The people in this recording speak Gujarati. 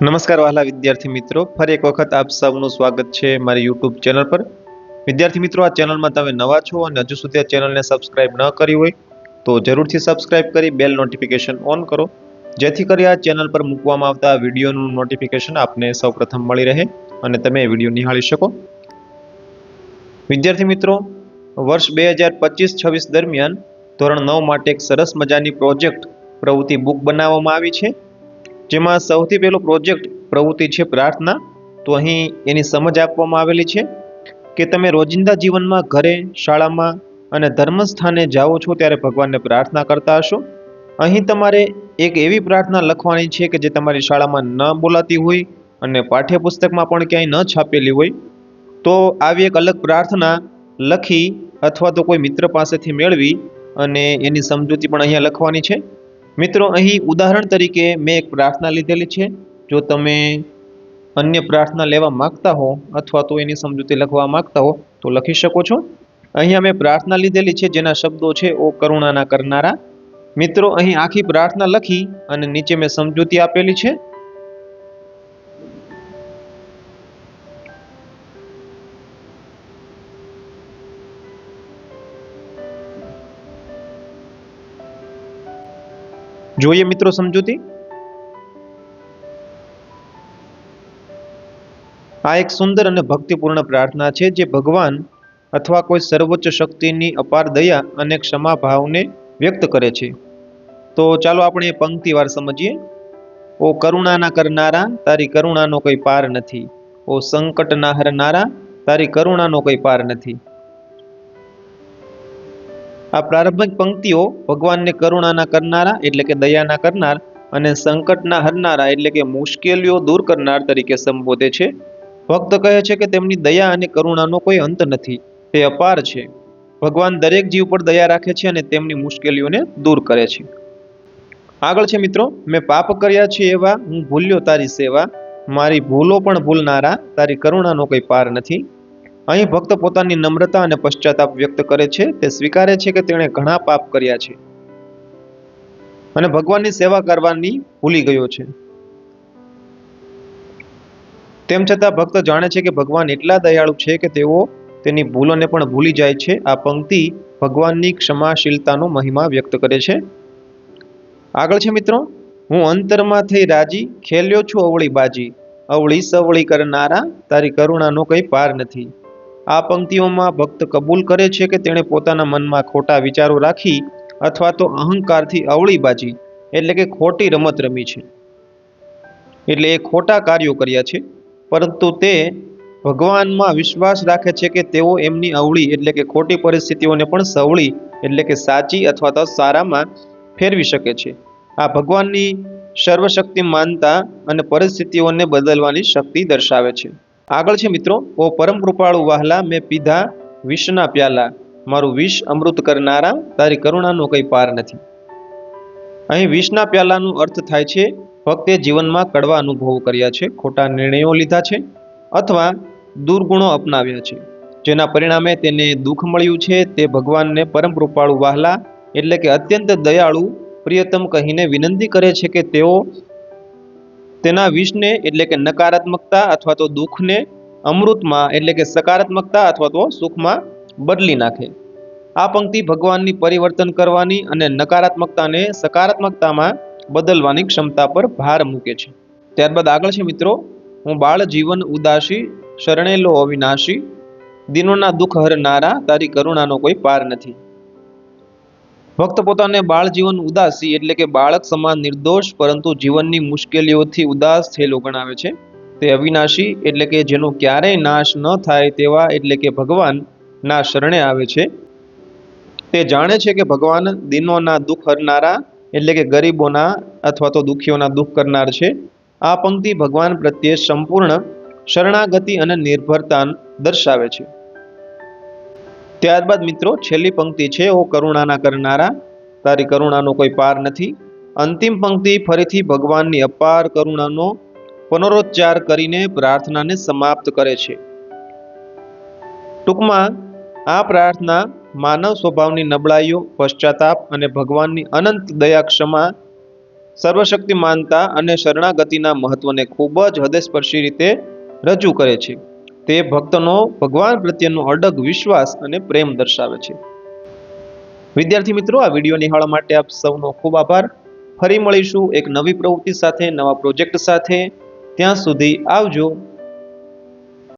નમસ્કાર વહાલા વિદ્યાર્થી મિત્રો, ફરી એક વખત આપ સૌનું સ્વાગત છે મારી યુટ્યુબ ચેનલ પર। વિદ્યાર્થી મિત્રો, આ ચેનલમાં તમે નવા છો અને હજુ સુધી આ ચેનલને સબસ્ક્રાઇબ ન કરી હોય તો જરૂરથી સબસ્ક્રાઇબ કરી બેલ નોટિફિકેશન ઓન કરો, જેથી કરી આ ચેનલ પર મૂકવામાં આવતા વિડીયોનું નોટિફિકેશન આપને સૌપ્રથમ મળી રહે અને તમે એ વિડીયો નિહાળી શકો। વિદ્યાર્થી મિત્રો, વર્ષ 2025-26 દરમિયાન ધોરણ 9 માટે એક સરસ મજાની પ્રોજેક્ટ પ્રવૃત્તિ બુક બનાવવામાં આવી છે, જેમાં સૌથી પહેલો પ્રોજેક્ટ પ્રવૃત્તિ છે પ્રાર્થના। તો અહીં એની સમજ આપવામાં આવેલી છે કે તમે રોજિંદા જીવનમાં ઘરે, શાળામાં અને ધર્મસ્થાને જાઓ છો ત્યારે ભગવાનને પ્રાર્થના કરતા હશો। અહીં તમારે એક એવી પ્રાર્થના લખવાની છે કે જે તમારી શાળામાં ન બોલાતી હોય અને પાઠ્યપુસ્તકમાં પણ ક્યાંય ન છાપેલી હોય। તો આવી એક અલગ પ્રાર્થના લખી અથવા તો કોઈ મિત્ર પાસેથી મેળવી અને એની સમજૂતી પણ અહીંયા લખવાની છે। મિત્રો, અહીં ઉદાહરણ તરીકે મેં એક પ્રાર્થના લીધેલી છે। જો તમે અન્ય પ્રાર્થના લેવા માંગતા હો અથવા તો એની સમજૂતી લખવા માંગતા હો તો લખી શકો છો। અહીંયા મેં પ્રાર્થના લીધેલી છે જેના શબ્દો છે, ઓ કરુણાના કરનારા। મિત્રો, અહીં આખી પ્રાર્થના લખી અને નીચે મેં સમજૂતી આપેલી છે। જોઈએ મિત્રો સમજૂતી। આ એક સુંદર અને ભક્તિપૂર્ણ પ્રાર્થના છે જે ભગવાન અથવા કોઈ સર્વોચ્ચ શક્તિની અપાર દયા અને ક્ષમા ભાવને વ્યક્ત કરે છે। તો ચાલો આપણે એ પંક્તિવાર સમજીએ। ઓ કરુણાના કરનારા, તારી કરુણાનો કોઈ પાર નથી। ઓ સંકટના હરનારા, તારી કરુણાનો કોઈ પાર નથી। આ પ્રારંભિક પંક્તિઓ ભગવાનને કરુણાના કરનારા એટલે કે દયાના કરનાર અને સંકટના હરનારા એટલે કે મુશ્કેલીઓ દૂર કરનાર તરીકે સંબોધે છે। ભક્ત કહે છે કે તેમની દયા અને કરુણાનો કોઈ અંત નથી, તે અપાર છે। ભગવાન દરેક જીવ પર દયા રાખે છે અને તેમની મુશ્કેલીઓને દૂર કરે છે। આગળ છે મિત્રો, મેં પાપ કર્યા છે એવા, હું ભૂલ્યો તારી સેવા। મારી ભૂલો પણ ભૂલનારા, તારી કરુણાનો કોઈ પાર નથી। અહીં ભક્ત પોતાની નમ્રતા અને પશ્ચાતાપ વ્યક્ત કરે છે। તે સ્વીકારે છે કે તેણે ઘણા પાપ કર્યા છે અને ભગવાનની સેવા કરવાની ભૂલી ગયો છે। તેમ છતાં ભક્ત જાણે છે કે ભગવાન એટલા દયાળુ છે કે તેઓ તેની ભૂલોને પણ ભૂલી જાય છે। આ પંક્તિ ભગવાનની ક્ષમાશીલતાનો મહિમા વ્યક્ત કરે છે। આગળ છે મિત્રો, હું અંતરમાં થઈ રાજી, ખેલ્યો છું અવળી બાજી। અવળી સવળી કરનારા, તારી કરુણાનો કંઈ પાર નથી। આ પંક્તિઓમાં ભક્ત કબૂલ કરે છે કે તેણે પોતાના મનમાં ખોટા વિચારો રાખી અથવા તો અહંકારથી અવળી બાજી એટલે કે ખોટી રમત રમી છે, એટલે એ ખોટા કાર્યો કર્યા છે। પરંતુ તે ભગવાનમાં વિશ્વાસ રાખે છે કે તેઓ એમની અવળી એટલે કે ખોટી પરિસ્થિતિઓને પણ સવળી એટલે કે સાચી અથવા તો સારામાં ફેરવી શકે છે। આ ભગવાનની સર્વશક્તિમાનતા અને પરિસ્થિતિઓને બદલવાની શક્તિ દર્શાવે છે। આગળ છે મિત્રો, ઓ પરમ કૃપાળુ વહાલા, મેં પીધા વિષના પ્યાલા। મારું વિષ અમૃત કરનારા, તારી કરુણાનો કંઈ પાર નથી। અહીં વિષના પ્યાલાનો અર્થ થાય છે ભક્તે જીવનમાં કડવા અનુભવો કર્યા છે, ખોટા નિર્ણયો લીધા છે અથવા દુર્ગુણો અપનાવ્યા છે, જેના પરિણામે તેને દુઃખ મળ્યું છે। તે ભગવાનને પરમ કૃપાળુ વહાલા એટલે કે અત્યંત દયાળુ પ્રિયતમ કહીને વિનંતી કરે છે કે તેઓ તેના વિષને એટલે કે નકારાત્મકતા અથવા તો દુઃખને અમૃતમાં એટલે કે સકારાત્મકતા અથવા તો સુખમાં બદલી નાખે। આ પંક્તિ ભગવાનની પરિવર્તન કરવાની અને નકારાત્મકતાને સકારાત્મકતામાં બદલવાની ક્ષમતા પર ભાર મૂકે છે। ત્યારબાદ આગળ છે મિત્રો, હું બાળ જીવન ઉદાસી, શરણે લો અવિનાશી। દિનોના દુઃખ હરનારા, તારી કરુણાનો કોઈ પાર નથી। ભક્ત પોતાને બાળ જીવન ઉદાસી એટલે કે બાળક સમાન નિર્દોષ પરંતુ જીવનની મુશ્કેલીઓથી ઉદાસ થયેલો ગણાવે છે। તે અવિનાશી એટલે કે જેનો ક્યારેય નાશ ન થાય તેવા એટલે કે ભગવાનના શરણે આવે છે। તે જાણે છે કે ભગવાન દિનોના દુઃખ હરનારા એટલે કે ગરીબોના અથવા તો દુઃખીઓના દુઃખ કરનાર છે। આ પંક્તિ ભગવાન પ્રત્યે સંપૂર્ણ શરણાગતિ અને નિર્ભરતા દર્શાવે છે। ત્યારબાદ મિત્રો છેલ્લી પંક્તિ છે, ઓ કરુણાના કરનારા, તારી કરુણાનો કોઈ પાર નથી। અંતિમ પંક્તિ ફરીથી ભગવાનની અપાર કરુણાનો પુનરોચ્ચાર કરીને પ્રાર્થનાને સમાપ્ત કરે છે। ટૂંકમાં આ પ્રાર્થના માનવ સ્વભાવની નબળાઈઓ, પશ્ચાતાપ અને ભગવાનની અનંત દયા ક્ષમા સર્વશક્તિમાનતા અને શરણાગતિના મહત્વને ખૂબ જ હૃદયસ્પર્શી રીતે રજૂ કરે છે. તે ભક્તનો ભગવાન પ્રત્યેનો અડગ વિશ્વાસ અને પ્રેમ દર્શાવે છે. વિદ્યાર્થી મિત્રો, આ વિડીયો નિહાળવા માટે આપ સૌનો ખૂબ આભાર. ફરી મળીશું એક નવી પ્રવૃત્તિ સાથે, નવા પ્રોજેક્ટ સાથે. ત્યાં સુધી આવજો.